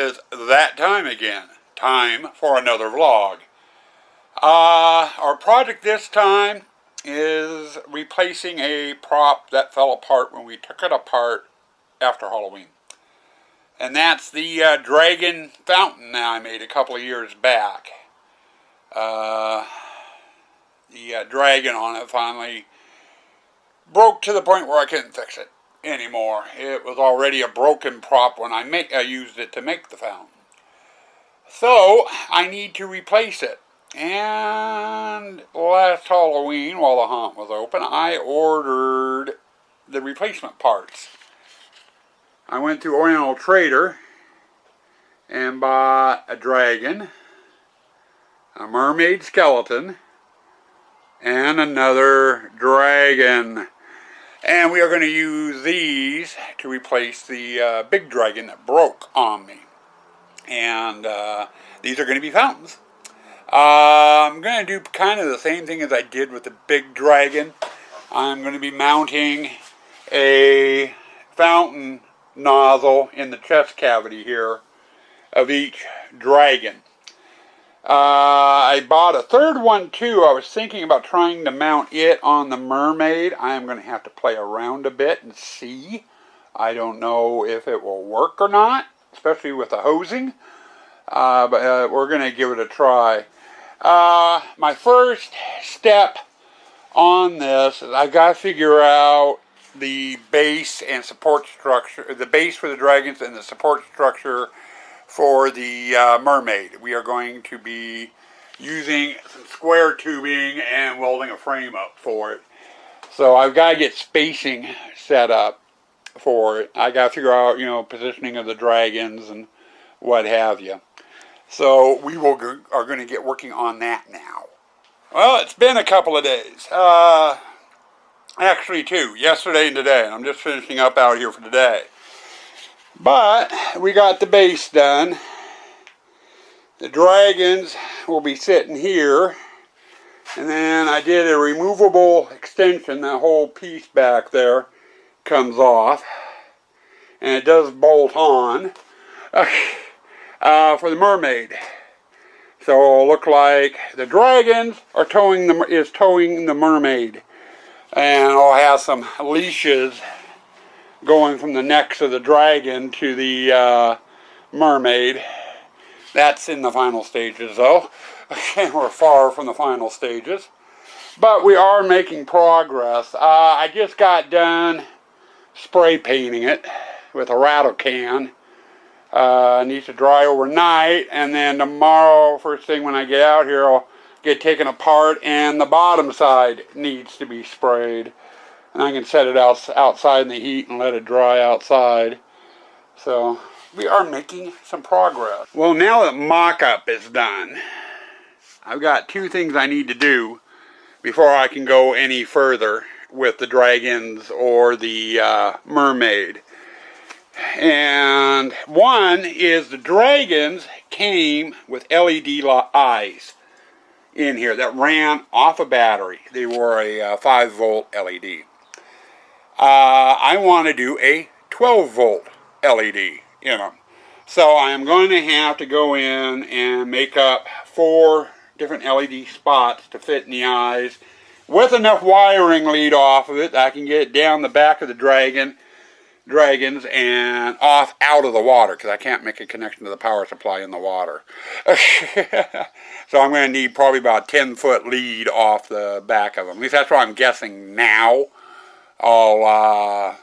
is that time again. Time for another vlog. Our project this time is replacing a prop that fell apart when we took it apart after Halloween. And that's the dragon fountain that I made a couple of years back. The dragon on it finally broke to the point where I couldn't fix it anymore. It was already a broken prop when I used it to make the fountain. So I need to replace it. And last Halloween, while the hunt was open, I ordered the replacement parts. I went to Oriental Trader and bought a dragon, a mermaid skeleton, and another dragon. And we are going to use these to replace the big dragon that broke on me. And these are going to be fountains. I'm going to do kind of the same thing as I did with the big dragon. I'm going to be mounting a fountain nozzle in the chest cavity here of each dragon. I bought a third one too. I was thinking about trying to mount it on the mermaid. I am going to have to play around a bit and see. I don't know if it will work or not, especially with the hosing. But we're going to give it a try. My first step on this is I've got to figure out the base and support structure, the base for the dragons and the support structure for the mermaid. We are going to be using some square tubing and welding a frame up for it. So I've got to get spacing set up for it. I got to figure out, positioning of the dragons and what have you. So we are going to get working on that now. Well, it's been a couple of days. Actually, two. Yesterday and today. And I'm just finishing up out here for today. But we got the base done. The dragons will be sitting here. And then I did a removable extension. That whole piece back there comes off. And it does bolt on. For the mermaid. So it'll look like the dragons are towing the mermaid. And it'll have some leashes going from the necks of the dragon to the mermaid. That's in the final stages though. We're far from the final stages. But we are making progress. I just got done spray painting it with a rattle can. Needs to dry overnight, and then tomorrow, first thing when I get out here, I'll get taken apart, and the bottom side needs to be sprayed. And I can set it outside in the heat and let it dry outside. So we are making some progress. Well, now that mock-up is done, I've got two things I need to do before I can go any further with the dragons or the mermaid. And one is the dragons came with LED eyes in here that ran off a battery. They were a 5-volt LED. I want to do a 12-volt LED in them. So I'm going to have to go in and make up 4 different LED spots to fit in the eyes with enough wiring lead off of it that I can get it down the back of the dragons and off out of the water, because I can't make a connection to the power supply in the water. So I'm going to need probably about a 10-foot lead off the back of them. At least that's what I'm guessing now. I'll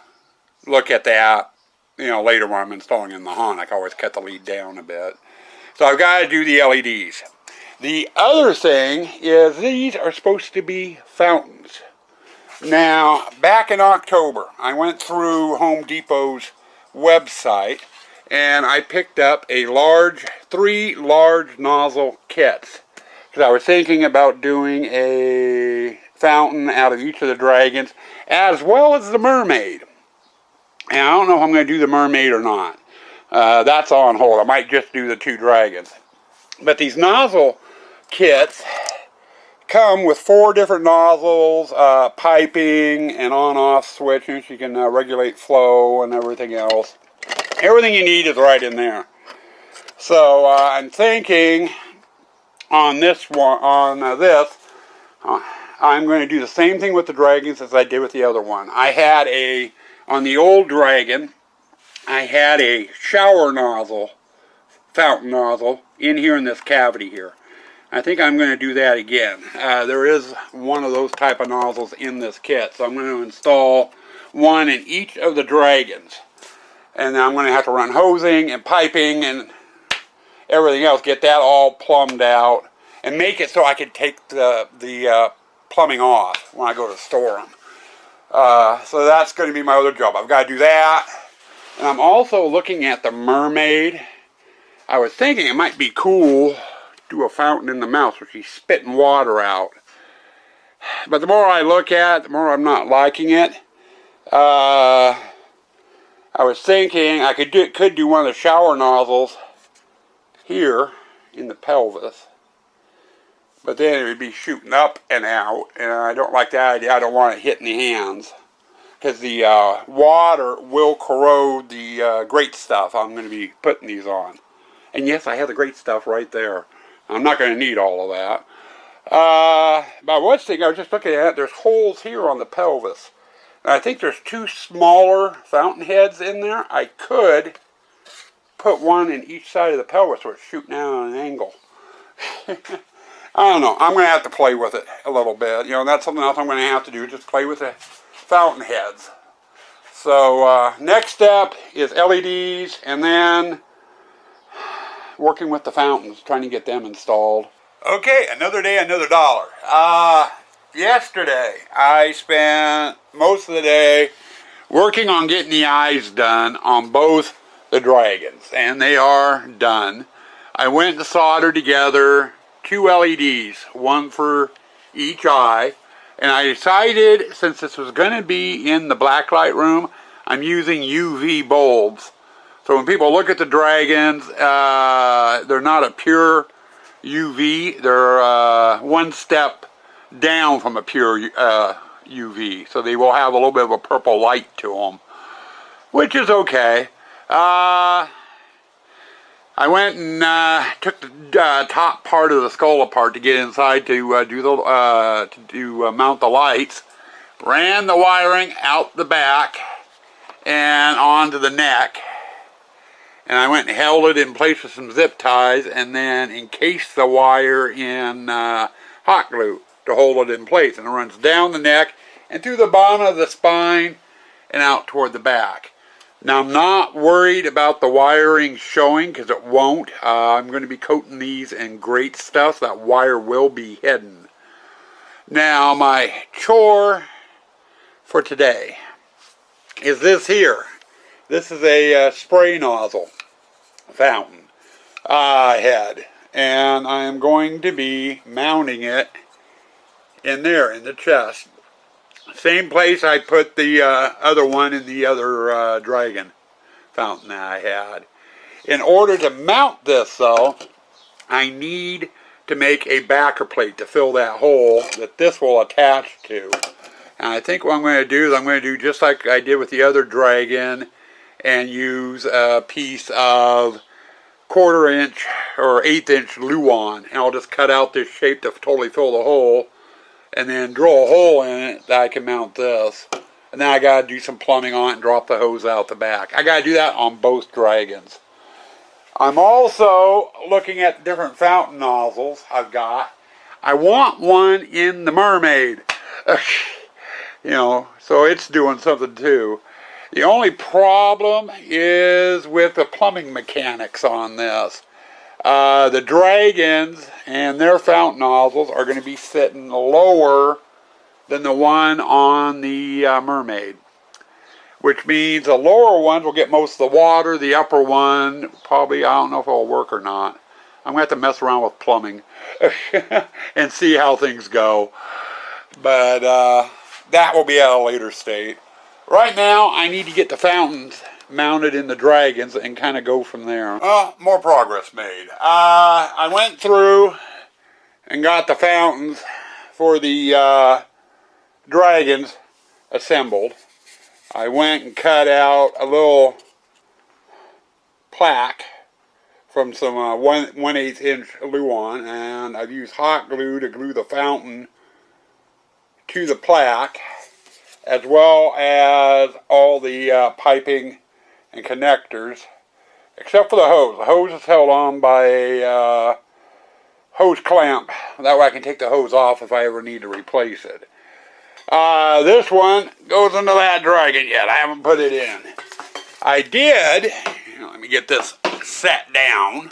look at that later when I'm installing in the hunt. I can always cut the lead down a bit. So I've got to do the LEDs. The other thing is these are supposed to be fountains. Now, back in October, I went through Home Depot's website and I picked up 3 large nozzle kits. Because I was thinking about doing a fountain out of each of the dragons as well as the mermaid. And I don't know if I'm going to do the mermaid or not. That's on hold. I might just do the 2 dragons. But these nozzle kits come with 4 different nozzles, piping, and on-off switches. You can regulate flow and everything else. Everything you need is right in there. So I'm thinking on this one, I'm going to do the same thing with the dragons as I did with the other one. I had on the old dragon, I had a shower nozzle, fountain nozzle, in here in this cavity here. I think I'm going to do that again. There is one of those type of nozzles in this kit, so I'm going to install one in each of the dragons. And then I'm going to have to run hosing and piping and everything else, get that all plumbed out, and make it so I can take the plumbing off when I go to store them. So that's going to be my other job. I've got to do that. And I'm also looking at the Mermaid. I was thinking it might be cool to do a fountain in the mouth where she's spitting water out. But the more I look at it, the more I'm not liking it. I was thinking I could do one of the shower nozzles here in the pelvis, but then it would be shooting up and out, and I don't like that idea. I don't want it hitting the hands, because the water will corrode the great stuff I'm going to be putting these on. And yes, I have the great stuff right there. I'm not going to need all of that. But one thing I was just looking at, there's holes here on the pelvis. And I think there's 2 smaller fountain heads in there. I could put one in each side of the pelvis where it's shooting out on an angle. I don't know. I'm going to have to play with it a little bit. You know, that's something else I'm going to have to do, just play with the fountain heads. So next step is LEDs, and then working with the fountains, trying to get them installed. Okay, another day, another dollar. Yesterday, I spent most of the day working on getting the eyes done on both the dragons, and they are done. I went and soldered together 2 LEDs, one for each eye, and I decided, since this was going to be in the blacklight room, I'm using UV bulbs. So when people look at the dragons, they're not a pure UV, they're one step down from a pure UV, so they will have a little bit of a purple light to them, which is okay. I went and took the top part of the skull apart to get inside to mount the lights. Ran the wiring out the back and onto the neck, and I went and held it in place with some zip ties, and then encased the wire in hot glue to hold it in place. And it runs down the neck and through the bottom of the spine and out toward the back. Now, I'm not worried about the wiring showing, because it won't. I'm going to be coating these in great stuff, so that wire will be hidden. Now, my chore for today is this here. This is a spray nozzle fountain head, and I am going to be mounting it in there in the chest. Same place I put the other one in the other dragon fountain that I had. In order to mount this, though, I need to make a backer plate to fill that hole that this will attach to. And I think what I'm going to do is I'm going to do just like I did with the other dragon, and use a piece of 1/4 inch or 1/8 inch Luan, and I'll just cut out this shape to totally fill the hole, and then drill a hole in it that I can mount this. And then I got to do some plumbing on it and drop the hose out the back. I got to do that on both dragons. I'm also looking at different fountain nozzles I've got. I want one in the Mermaid. You know, so it's doing something too. The only problem is with the plumbing mechanics on this. The dragons and their fountain nozzles are going to be sitting lower than the one on the Mermaid, which means the lower ones will get most of the water. The upper one, probably, I don't know if it'll work or not. I'm going to have to mess around with plumbing and see how things go. But that will be at a later state. Right now, I need to get the fountains mounted in the dragons and kind of go from there. More progress made. I went through and got the fountains for the dragons assembled. I went and cut out a little plaque from some 1/8 inch Luan, and I've used hot glue to glue the fountain to the plaque, as well as all the piping and connectors, except for the hose. The hose is held on by a hose clamp. That way I can take the hose off if I ever need to replace it. This one goes into that dragon yet. I haven't put it in. I did, let me get this set down,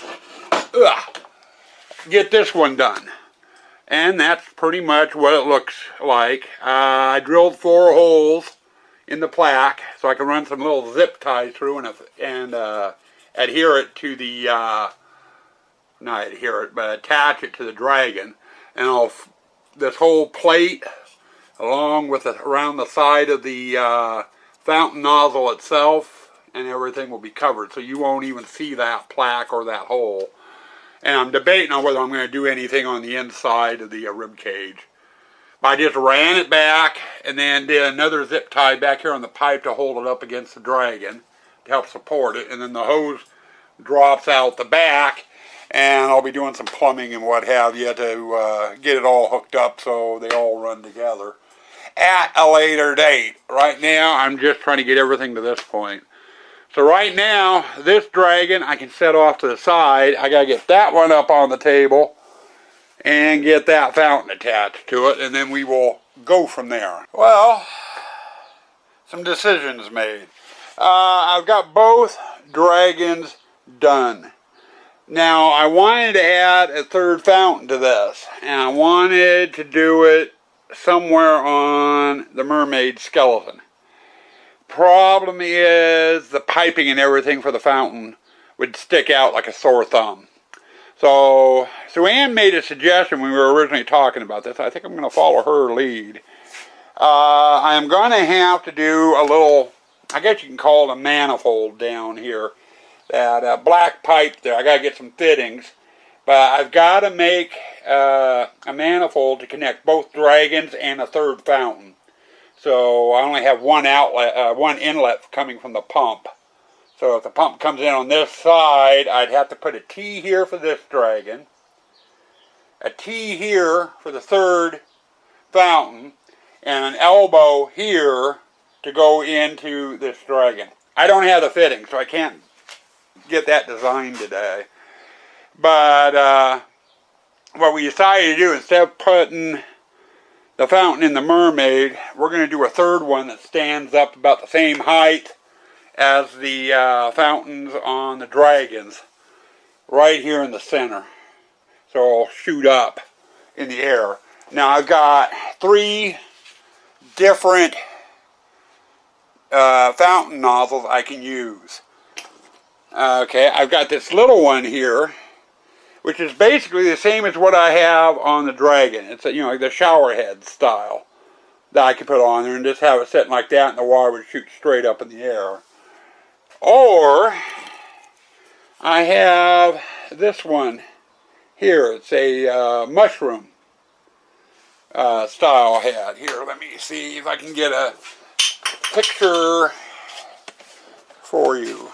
get this one done. And that's pretty much what it looks like. I drilled 4 holes in the plaque so I can run some little zip ties through and adhere it to the, not adhere it, but attach it to the dragon. And this whole plate, along with around the side of the fountain nozzle itself, and everything will be covered, so you won't even see that plaque or that hole. And I'm debating on whether I'm going to do anything on the inside of the rib cage. But I just ran it back and then did another zip tie back here on the pipe to hold it up against the dragon to help support it. And then the hose drops out the back, and I'll be doing some plumbing and what have you to get it all hooked up so they all run together at a later date. Right now, I'm just trying to get everything to this point. So right now, this dragon I can set off to the side. I gotta get that one up on the table and get that fountain attached to it, and then we will go from there. Well, some decisions made. I've got both dragons done. Now, I wanted to add a third fountain to this, and I wanted to do it somewhere on the mermaid skeleton. Problem is the piping and everything for the fountain would stick out like a sore thumb. So Ann made a suggestion when we were originally talking about this. I think I'm going to follow her lead. I'm going to have to do a little, I guess you can call it a manifold down here. That black pipe there, I got to get some fittings. But I've got to make a manifold to connect both dragons and a third fountain. So I only have one outlet, one inlet coming from the pump. So if the pump comes in on this side, I'd have to put a T here for this dragon, a T here for the third fountain, and an elbow here to go into this dragon. I don't have the fitting, so I can't get that designed today. But what we decided to do, instead of putting the fountain in the mermaid, we're going to do a third one that stands up about the same height as the fountains on the dragons, right here in the center. So it'll shoot up in the air. Now I've got 3 different fountain nozzles I can use. Okay, I've got this little one here, which is basically the same as what I have on the dragon. It's like the shower head style that I can put on there and just have it sitting like that, and the water would shoot straight up in the air. Or I have this one here. It's a mushroom style head. Here, let me see if I can get a picture for you.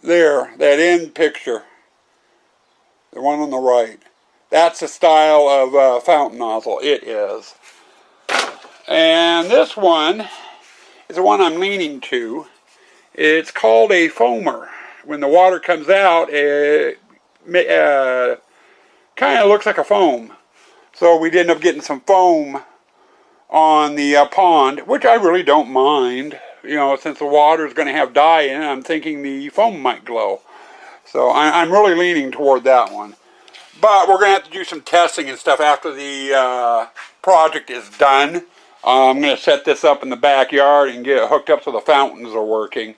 There, that end picture. The one on the right. That's the style of fountain nozzle. It is. And this one is the one I'm leaning to. It's called a foamer. When the water comes out, it kind of looks like a foam. So we ended up getting some foam on the pond, which I really don't mind. Since the water is going to have dye in it, I'm thinking the foam might glow. So I'm really leaning toward that one. But we're going to have to do some testing and stuff after the project is done. I'm going to set this up in the backyard and get it hooked up so the fountains are working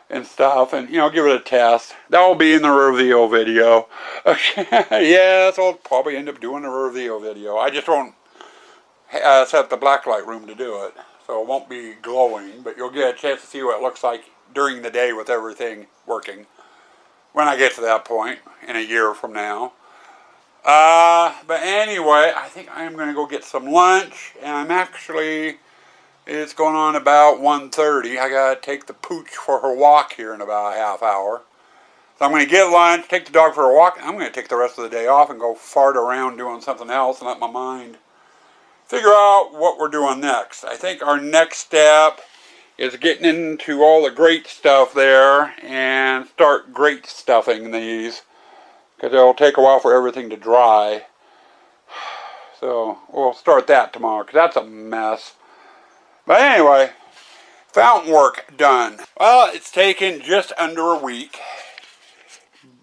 and stuff. And, give it a test. That will be in the reveal video. Okay. Yes, I'll probably end up doing a reveal video. I just won't set the blacklight room to do it. So it won't be glowing. But you'll get a chance to see what it looks like during the day with everything working. When I get to that point in a year from now. But anyway, I think I'm going to go get some lunch, and it's going on about 1:30. I got to take the pooch for her walk here in about a half hour. So I'm going to get lunch, take the dog for a walk. I'm going to take the rest of the day off and go fart around doing something else and let my mind figure out what we're doing next. I think our next step is getting into all the grate stuff there and start grate stuffing these, because it'll take a while for everything to dry. So we'll start that tomorrow, because that's a mess. But anyway, fountain work done. Well, it's taken just under a week.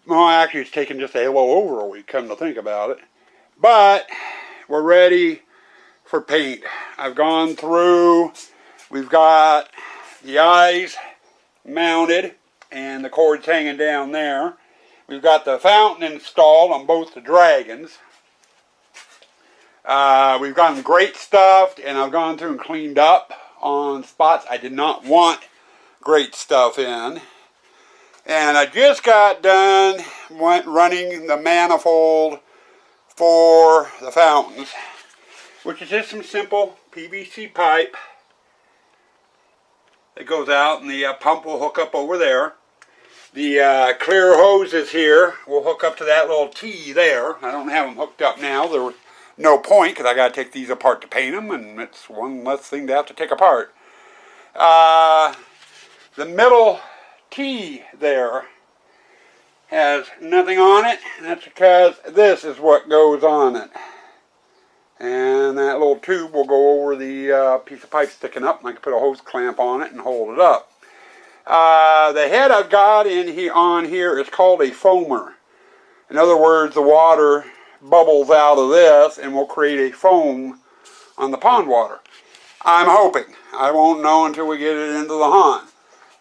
Well, actually, it's taken just a little over a week, come to think about it. But we're ready for paint. I've gone through, we've got the eyes mounted and the cords hanging down there. We've got the fountain installed on both the dragons. We've gotten grate stuffed, and I've gone through and cleaned up on spots I did not want grate stuff in. And I just got done running the manifold for the fountains, which is just some simple PVC pipe that goes out, and the pump will hook up over there. The clear hoses here will hook up to that little T there. I don't have them hooked up now. There was no point, because I got to take these apart to paint them, and it's one less thing to have to take apart. The middle T there has nothing on it, and that's because this is what goes on it. And that little tube will go over the piece of pipe sticking up, and I can put a hose clamp on it and hold it up. The head I've got on here is called a foamer. In other words, the water bubbles out of this and will create a foam on the pond water. I'm hoping. I won't know until we get it into the pond.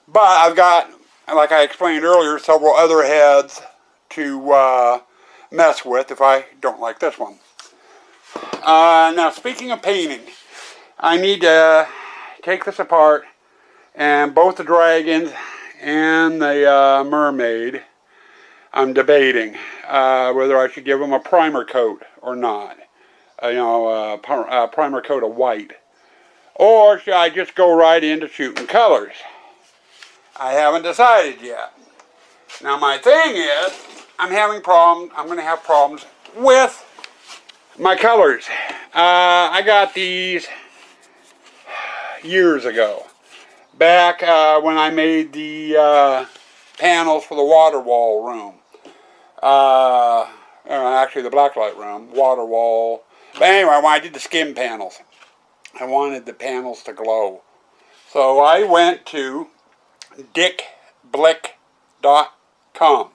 But I've got, like I explained earlier, several other heads to mess with if I don't like this one. Now, speaking of painting, I need to take this apart, and both the dragons and the mermaid, I'm debating whether I should give them a primer coat or not. A primer coat of white. Or should I just go right into shooting colors? I haven't decided yet. Now, my thing is, I'm going to have problems with my colors. I got these years ago. Back when I made the panels for the water wall room. Actually, the blacklight room, water wall. But anyway, when I did the skim panels, I wanted the panels to glow. So I went to dickblick.com.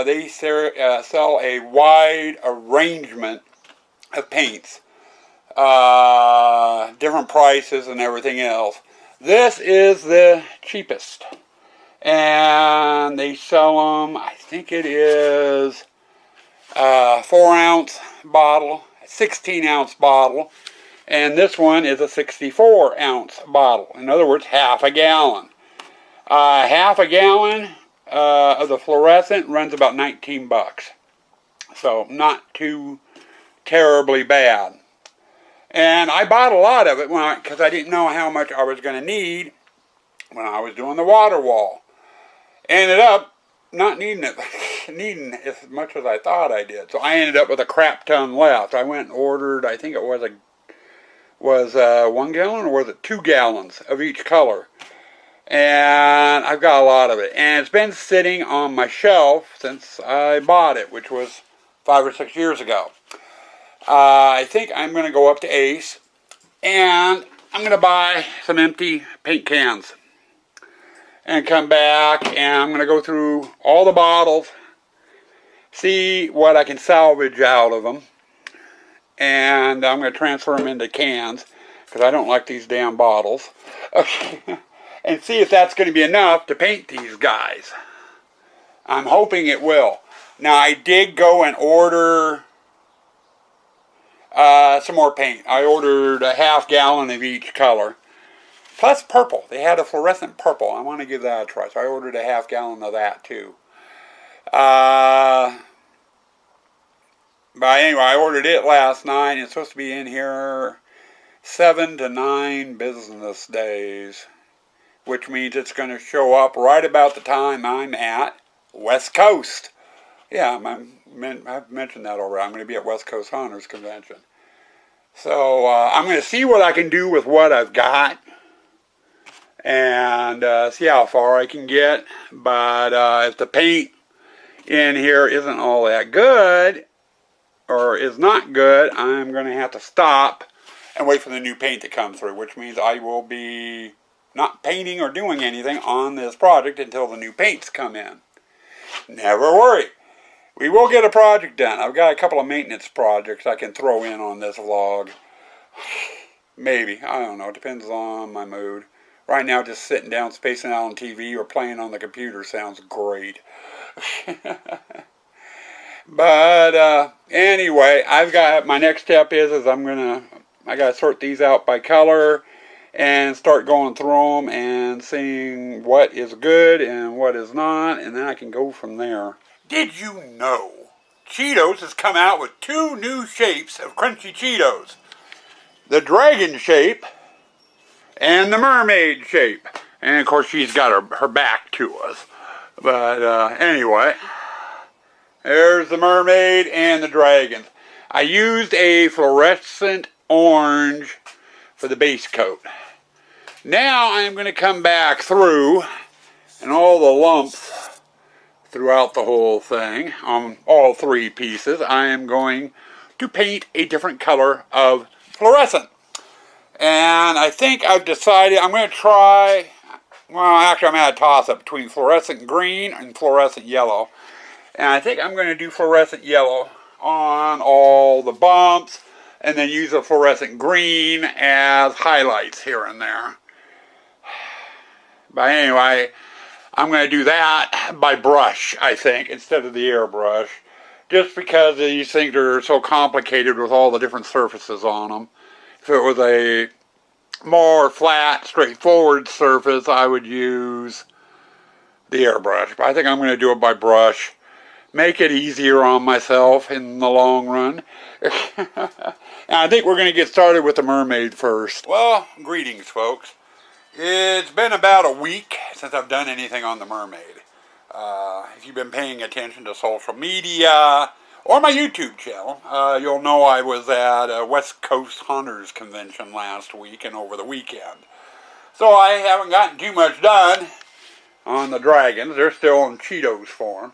They sell a wide arrangement of paints, different prices and everything else. This is the cheapest, and they sell them, I think it is a 4-ounce bottle, a 16-ounce bottle, and this one is a 64-ounce bottle. In other words, half a gallon. Half a gallon of the fluorescent runs about 19 bucks. So not too terribly bad. And I bought a lot of it because I didn't know how much I was going to need when I was doing the water wall. Ended up not needing as much as I thought I did. So I ended up with a crap ton left. I went and ordered, I think it was 1 gallon, or was it 2 gallons of each color. And I've got a lot of it. And it's been sitting on my shelf since I bought it, which was 5 or 6 years ago. I think I'm going to go up to Ace, and I'm going to buy some empty paint cans and come back, and I'm going to go through all the bottles, see what I can salvage out of them, and I'm going to transfer them into cans because I don't like these damn bottles, and see if that's going to be enough to paint these guys. I'm hoping it will. Now, I did go and order some more paint. I ordered a half gallon of each color. Plus purple. They had a fluorescent purple. I want to give that a try. So I ordered a half gallon of that too. But anyway, I ordered it last night. It's supposed to be in here 7 to 9 business days. Which means it's going to show up right about the time I'm at West Coast. Yeah, I've mentioned that already. I'm going to be at West Coast Hunters Convention. So I'm going to see what I can do with what I've got and see how far I can get. But if the paint in here isn't all that good or is not good, I'm going to have to stop and wait for the new paint to come through, which means I will be not painting or doing anything on this project until the new paints come in. Never worry. We will get a project done. I've got a couple of maintenance projects I can throw in on this vlog. Maybe. I don't know. It depends on my mood. Right now, just sitting down, spacing out on TV or playing on the computer sounds great. But anyway, I've got, my next step is I got to sort these out by color and start going through them and seeing what is good and what is not, and then I can go from there. Did you know Cheetos has come out with 2 new shapes of crunchy Cheetos? The dragon shape and the mermaid shape. And of course she's got her back to us. But anyway, there's the mermaid and the dragon. I used a fluorescent orange for the base coat. Now I'm going to come back through and all the lumps throughout the whole thing, on all 3 pieces, I am going to paint a different color of fluorescent. And I think I've decided I'm going to try, well actually I'm at a toss-up between fluorescent green and fluorescent yellow. And I think I'm going to do fluorescent yellow on all the bumps and then use a fluorescent green as highlights here and there. But anyway, I'm going to do that by brush, I think, instead of the airbrush. Just because these things are so complicated with all the different surfaces on them. If it was a more flat, straightforward surface, I would use the airbrush. But I think I'm going to do it by brush. Make it easier on myself in the long run. And I think we're going to get started with the mermaid first. Well, greetings, folks. It's been about a week since I've done anything on the mermaid. If you've been paying attention to social media or my YouTube channel, you'll know I was at a West Coast Hunters Convention last week and over the weekend. So I haven't gotten too much done on the dragons. They're still in Cheetos form.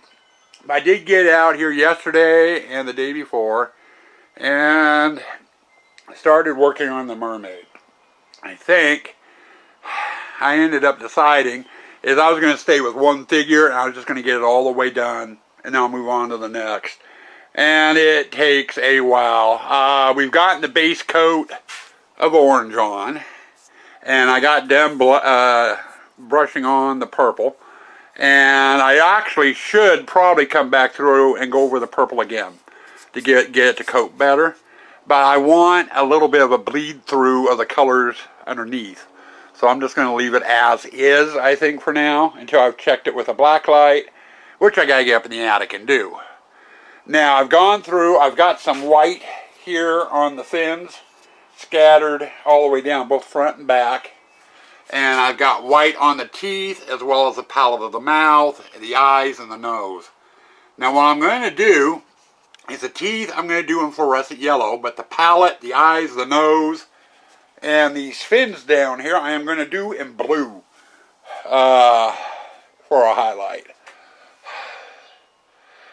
But I did get out here yesterday and the day before and started working on the mermaid. I think I ended up deciding is I was going to stay with one figure and I was just going to get it all the way done and then I'll move on to the next. And it takes a while. We've gotten the base coat of orange on and I got done brushing on the purple. And I actually should probably come back through and go over the purple again to get it to coat better. But I want a little bit of a bleed through of the colors underneath. So I'm just going to leave it as is, I think, for now, until I've checked it with a black light, which I got to get up in the attic and do. Now, I've gone through, I've got some white here on the fins, scattered all the way down, both front and back. And I've got white on the teeth, as well as the palate of the mouth, the eyes, and the nose. Now, what I'm going to do is the teeth I'm going to do in fluorescent yellow, but the palate, the eyes, the nose, and these fins down here I am going to do in blue for a highlight.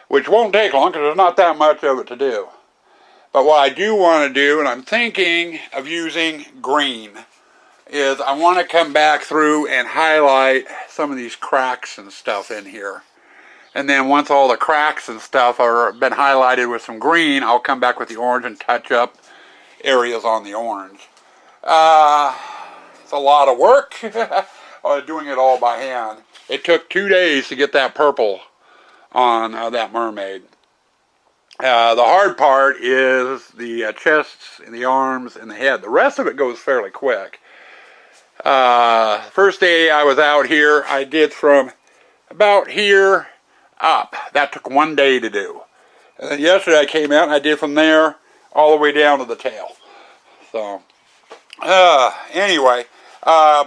Which won't take long because there's not that much of it to do. But what I do want to do, and I'm thinking of using green, is I want to come back through and highlight some of these cracks and stuff in here. And then once all the cracks and stuff are been highlighted with some green, I'll come back with the orange and touch up areas on the orange. It's a lot of work doing it all by hand. It took 2 days to get that purple on that mermaid. The hard part is the chests and the arms and the head. The rest of it goes fairly quick. First day I was out here, I did from about here up. That took 1 day to do. And then yesterday I came out and I did from there all the way down to the tail. So, anyway,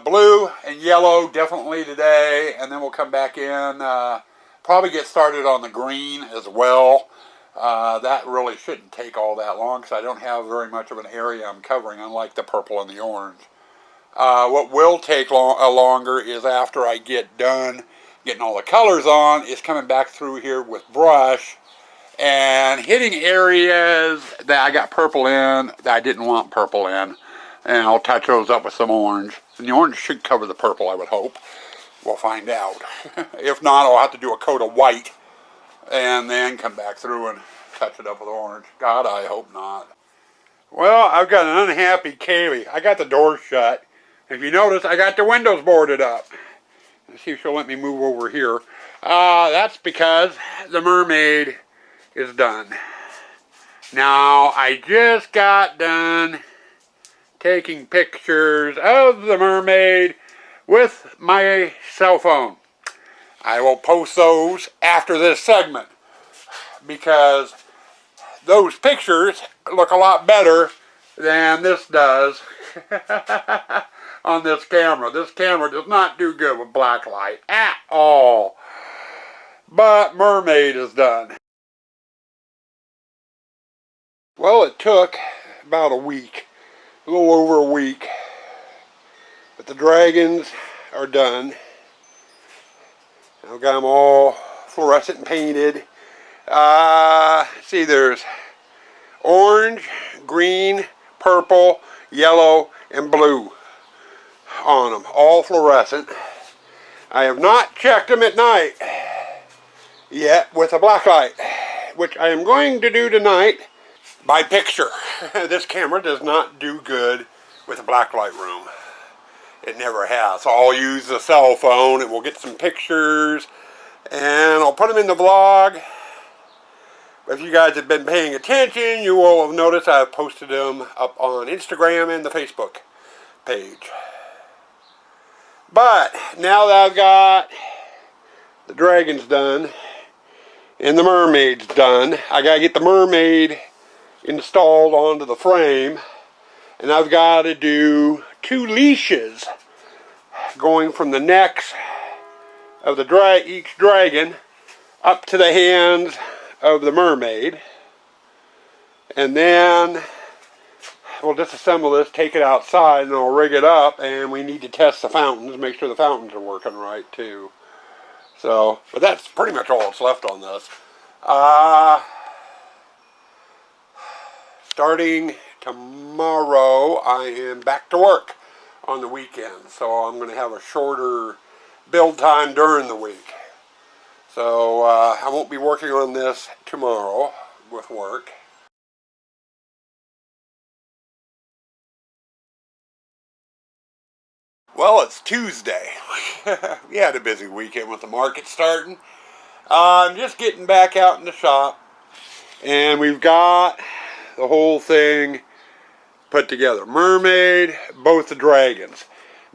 blue and yellow definitely today, and then we'll come back in Probably get started on the green as well. That really shouldn't take all that long because I don't have very much of an area I'm covering, unlike the purple and the orange. What will take longer is after I get done getting all the colors on, is coming back through here with brush and hitting areas that I got purple in that I didn't want purple in. And I'll touch those up with some orange. And the orange should cover the purple, I would hope. We'll find out. If not, I'll have to do a coat of white and then come back through and touch it up with orange. God, I hope not. Well, I've got an unhappy Kaylee. I got the door shut. If you notice, I got the windows boarded up. Let's see if she'll let me move over here. That's because the mermaid is done. Now, I just got done taking pictures of the mermaid with my cell phone. I will post those after this segment because those pictures look a lot better than this does on this camera. This camera does not do good with black light at all. But mermaid is done. Well, it took about a week, a little over a week, but the dragons are done. I've got them all fluorescent painted. See, there's orange, green, purple, yellow, and blue on them, all fluorescent. I have not checked them at night yet with a black light, which I am going to do tonight by picture. This camera does not do good with a black light room. It never has. So I'll use the cell phone and we'll get some pictures and I'll put them in the vlog. If you guys have been paying attention, you will have noticed I've posted them up on Instagram and the Facebook page. But now that I've got the dragons done and the mermaid's done, I gotta get the mermaid installed onto the frame, and I've got to do 2 leashes going from the necks of each dragon up to the hands of the mermaid, and then we'll disassemble this, take it outside, and I'll rig it up, and we need to test the fountains, make sure the fountains are working right too. So, but that's pretty much all that's left on this. Starting tomorrow, I am back to work on the weekend, so I'm going to have a shorter build time during the week. So I won't be working on this tomorrow with work. Well, it's Tuesday. We had a busy weekend with the market starting. I'm just getting back out in the shop, and we've got the whole thing put together. Mermaid, both the dragons.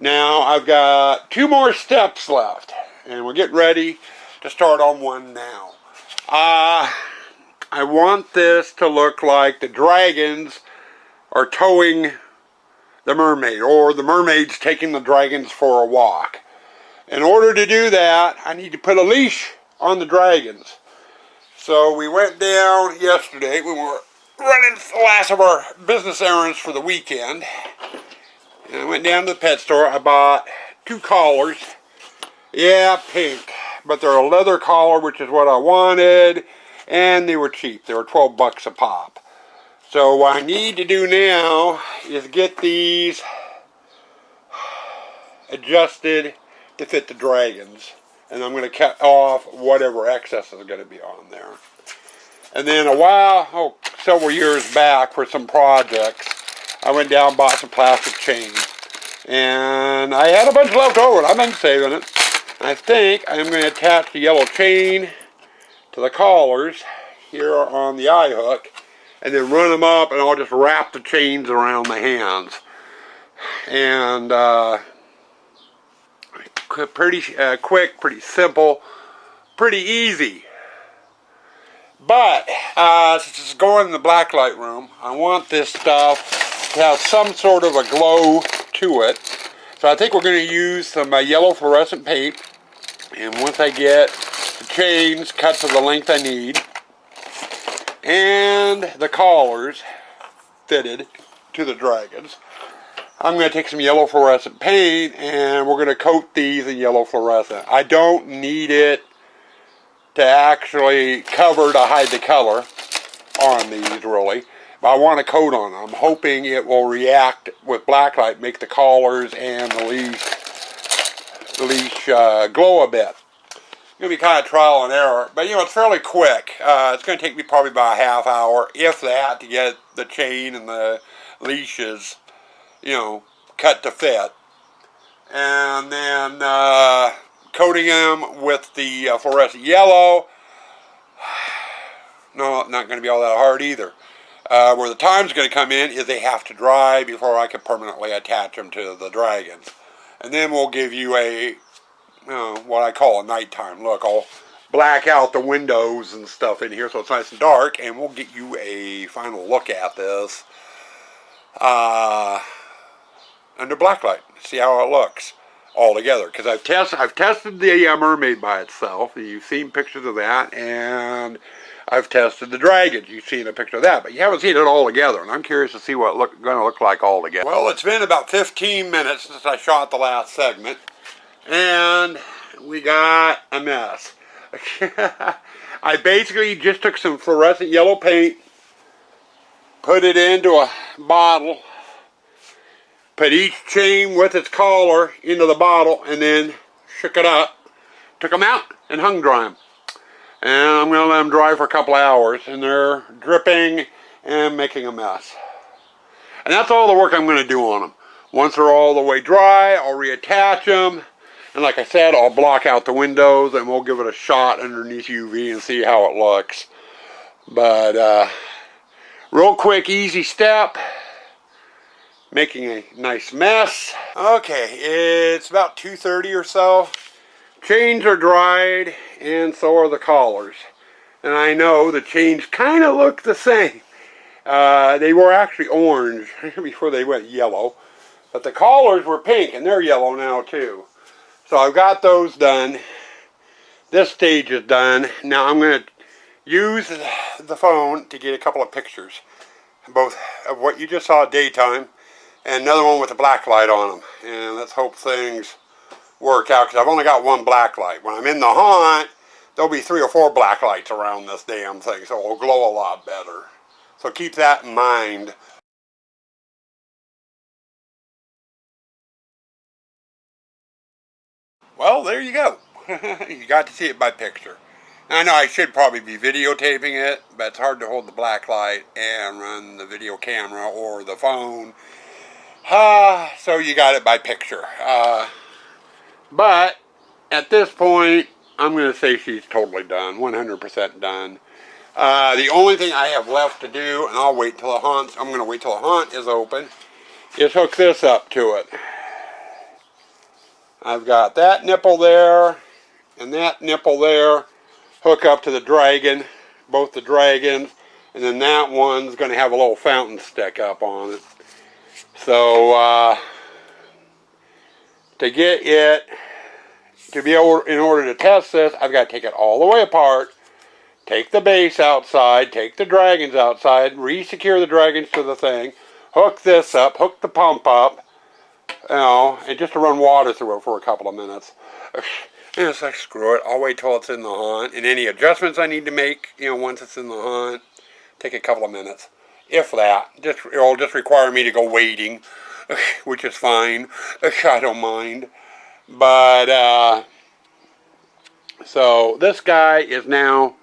Now I've got 2 more steps left, and we're getting ready to start on one now. I want this to look like the dragons are towing the mermaid, or the mermaid's taking the dragons for a walk. In order to do that, I need to put a leash on the dragons. So we went down yesterday. We were running the last of our business errands for the weekend. And I went down to the pet store. I bought 2 collars. Yeah, pink. But they're a leather collar, which is what I wanted. And they were cheap. They were 12 bucks a pop. So what I need to do now is get these adjusted to fit the dragons. And I'm going to cut off whatever excess is going to be on there. And then several years back for some projects, I went down and bought some plastic chain. And I had a bunch left over, and I've been saving it. I think I'm going to attach the yellow chain to the collars here on the eye hook, and then run them up, and I'll just wrap the chains around the hands. And pretty quick, pretty simple, pretty easy. But since it's going in the blacklight room, I want this stuff to have some sort of a glow to it. So I think we're going to use some yellow fluorescent paint. And once I get the chains cut to the length I need, and the collars fitted to the dragons. I'm going to take some yellow fluorescent paint and we're going to coat these in yellow fluorescent. I don't need it to actually cover to hide the color on these really, but I want to coat on them. I'm hoping it will react with blacklight, make the collars and the leash glow a bit. It's going to be kind of trial and error, but you know, it's fairly quick. It's going to take me probably about a half hour, if that, to get the chain and the leashes, you know, cut to fit. And then coating them with the fluorescent yellow. No, not going to be all that hard either. Where the time's going to come in is they have to dry before I can permanently attach them to the dragons. And then we'll give you a, what I call a nighttime look. I'll black out the windows and stuff in here so it's nice and dark, and we'll get you a final look at this under blacklight. See how it looks all together. Because I've tested the mermaid by itself. You've seen pictures of that, and I've tested the dragons. You've seen a picture of that, but you haven't seen it all together, and I'm curious to see what it's going to look like all together. Well, it's been about 15 minutes since I shot the last segment, and we got a mess. I basically just took some fluorescent yellow paint, put it into a bottle, put each chain with its collar into the bottle, and then shook it up, took them out, and hung dry them. And I'm going to let them dry for a couple hours, and they're dripping and making a mess. And that's all the work I'm going to do on them. Once they're all the way dry, I'll reattach them. And like I said, I'll block out the windows, and we'll give it a shot underneath UV and see how it looks. But real quick, easy step. Making a nice mess. Okay, it's about 2:30 or so. Chains are dried, and so are the collars. And I know the chains kind of look the same. They were actually orange before they went yellow. But the collars were pink, and they're yellow now too. So I've got those done. This stage is done. Now I'm going to use the phone to get a couple of pictures. Both of what you just saw daytime, and another one with a black light on them. And let's hope things work out, because I've only got one black light. When I'm in the haunt, there'll be 3 or 4 black lights around this damn thing, so it'll glow a lot better. So keep that in mind. Well, there you go. You got to see it by picture. I know I should probably be videotaping it, but it's hard to hold the black light and run the video camera or the phone. So you got it by picture. But at this point, I'm going to say she's totally done, 100% done. The only thing I have left to do, and I'll wait till the haunt, I'm going to wait till the haunt is open, is hook this up to it. I've got that nipple there, and that nipple there, hook up to the dragon, both the dragons, and then that one's going to have a little fountain stick up on it. So, to get it, to be able, in order to test this, I've got to take it all the way apart, take the base outside, take the dragons outside, re-secure the dragons to the thing, hook this up, hook the pump up, you know, and just to run water through it for a couple of minutes. And it's like, screw it, I'll wait till it's in the haunt, and any adjustments I need to make, you know, once it's in the haunt, take a couple of minutes. If that, it'll just require me to go waiting, which is fine. I don't mind. But, so this guy is now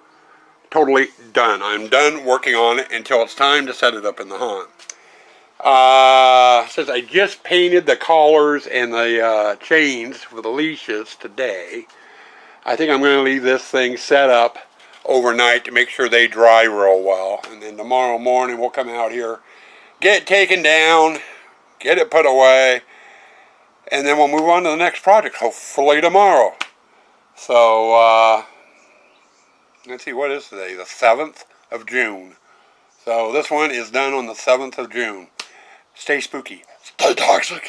totally done. I'm done working on it until it's time to set it up in the haunt. Since I just painted the collars and the chains for the leashes today, I think I'm going to leave this thing set up overnight to make sure they dry real well. And then tomorrow morning we'll come out here, get it taken down, get it put away, and then we'll move on to the next project, hopefully tomorrow. So, let's see, what is today? The 7th of June. So this one is done on the 7th of June. Stay spooky. Stay toxic.